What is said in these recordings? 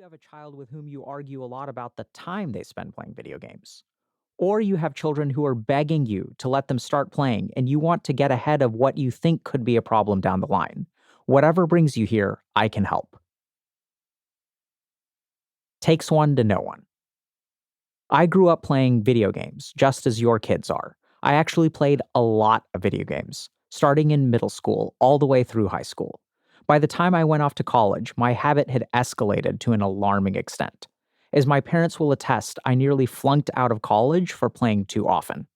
you have a child with whom you argue a lot about the time they spend playing video games. Or you have children who are begging you to let them start playing and you want to get ahead of what you think could be a problem down the line. Whatever brings you here, I can help. Takes one to know one. I grew up playing video games, just as your kids are. I actually played a lot of video games, starting in middle school all the way through high school. By the time I went off to college, my habit had escalated to an alarming extent. As my parents will attest, I nearly flunked out of college for playing too often.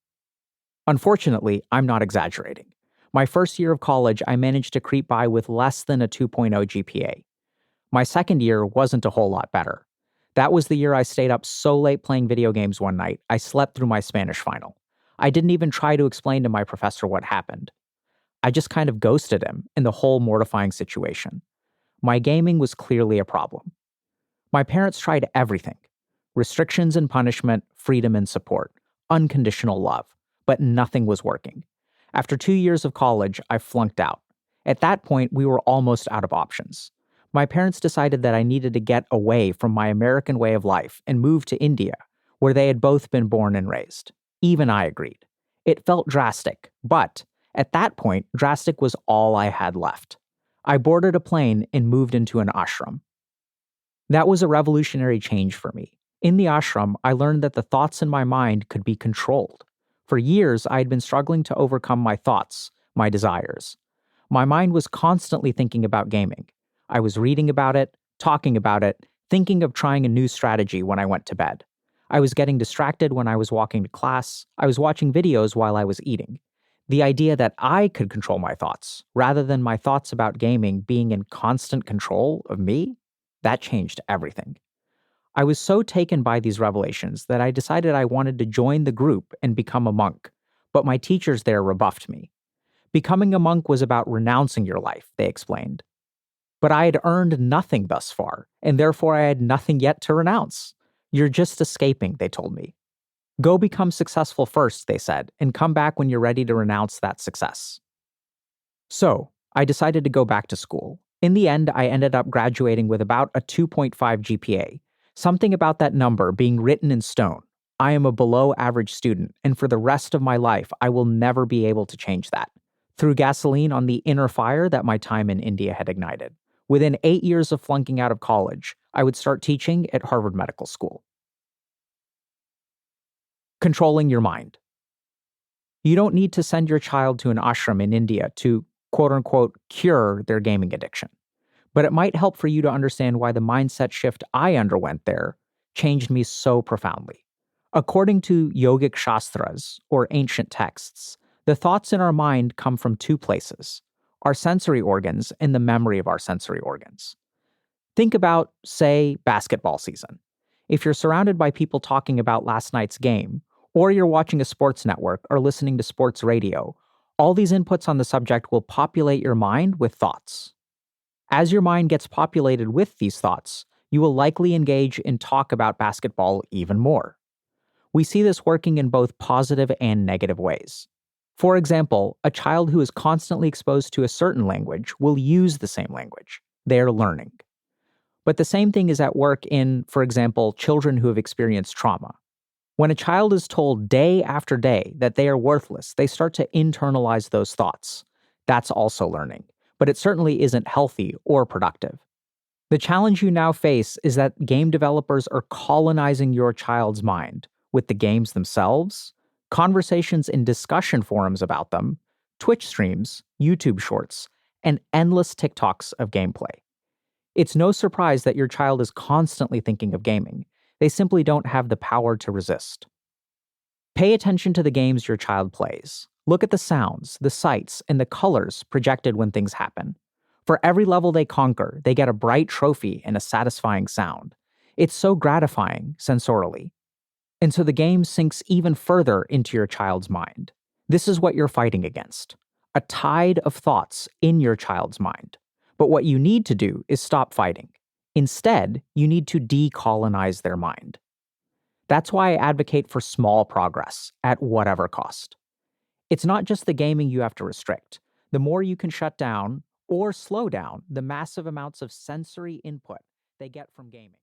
Unfortunately, I'm not exaggerating. My first year of college, I managed to creep by with less than a 2.0 GPA. My second year wasn't a whole lot better. That was the year I stayed up so late playing video games one night, I slept through my Spanish final. I didn't even try to explain to my professor what happened. I just kind of ghosted him in the whole mortifying situation. My gaming was clearly a problem. My parents tried everything: restrictions and punishment, freedom and support, unconditional love, but nothing was working. After 2 years of college, I flunked out. At that point, we were almost out of options. My parents decided that I needed to get away from my American way of life and move to India, where they had both been born and raised. Even I agreed. It felt drastic, but at that point, drastic was all I had left. I boarded a plane and moved into an ashram. That was a revolutionary change for me. In the ashram, I learned that the thoughts in my mind could be controlled. For years, I had been struggling to overcome my thoughts, my desires. My mind was constantly thinking about gaming. I was reading about it, talking about it, thinking of trying a new strategy when I went to bed. I was getting distracted when I was walking to class. I was watching videos while I was eating. The idea that I could control my thoughts, rather than my thoughts about gaming being in constant control of me, that changed everything. I was so taken by these revelations that I decided I wanted to join the group and become a monk, but my teachers there rebuffed me. Becoming a monk was about renouncing your life, they explained. But I had earned nothing thus far, and therefore I had nothing yet to renounce. You're just escaping, they told me. Go become successful first, they said, and come back when you're ready to renounce that success. So, I decided to go back to school. In the end, I ended up graduating with about a 2.5 GPA, something about that number being written in stone. I am a below average student, and for the rest of my life, I will never be able to change that. Threw gasoline on the inner fire that my time in India had ignited. Within 8 years of flunking out of college, I would start teaching at Harvard Medical School. Controlling your mind. You don't need to send your child to an ashram in India to, quote unquote, cure their gaming addiction. But it might help for you to understand why the mindset shift I underwent there changed me so profoundly. According to yogic shastras, or ancient texts, the thoughts in our mind come from two places: our sensory organs and the memory of our sensory organs. Think about, say, basketball season. If you're surrounded by people talking about last night's game, or you're watching a sports network or listening to sports radio, all these inputs on the subject will populate your mind with thoughts. As your mind gets populated with these thoughts, you will likely engage in talk about basketball even more. We see this working in both positive and negative ways. For example, a child who is constantly exposed to a certain language will use the same language. They're learning. But the same thing is at work in, for example, children who have experienced trauma. When a child is told day after day that they are worthless, they start to internalize those thoughts. That's also learning, but it certainly isn't healthy or productive. The challenge you now face is that game developers are colonizing your child's mind with the games themselves, conversations in discussion forums about them, Twitch streams, YouTube shorts, and endless TikToks of gameplay. It's no surprise that your child is constantly thinking of gaming. They simply don't have the power to resist. Pay attention to the games your child plays. Look at the sounds, the sights, and the colors projected when things happen. For every level they conquer, they get a bright trophy and a satisfying sound. It's so gratifying sensorially. And so the game sinks even further into your child's mind. This is what you're fighting against: a tide of thoughts in your child's mind. But what you need to do is stop fighting. Instead, you need to decolonize their mind. That's why I advocate for small progress at whatever cost. It's not just the gaming you have to restrict. The more you can shut down or slow down the massive amounts of sensory input they get from gaming.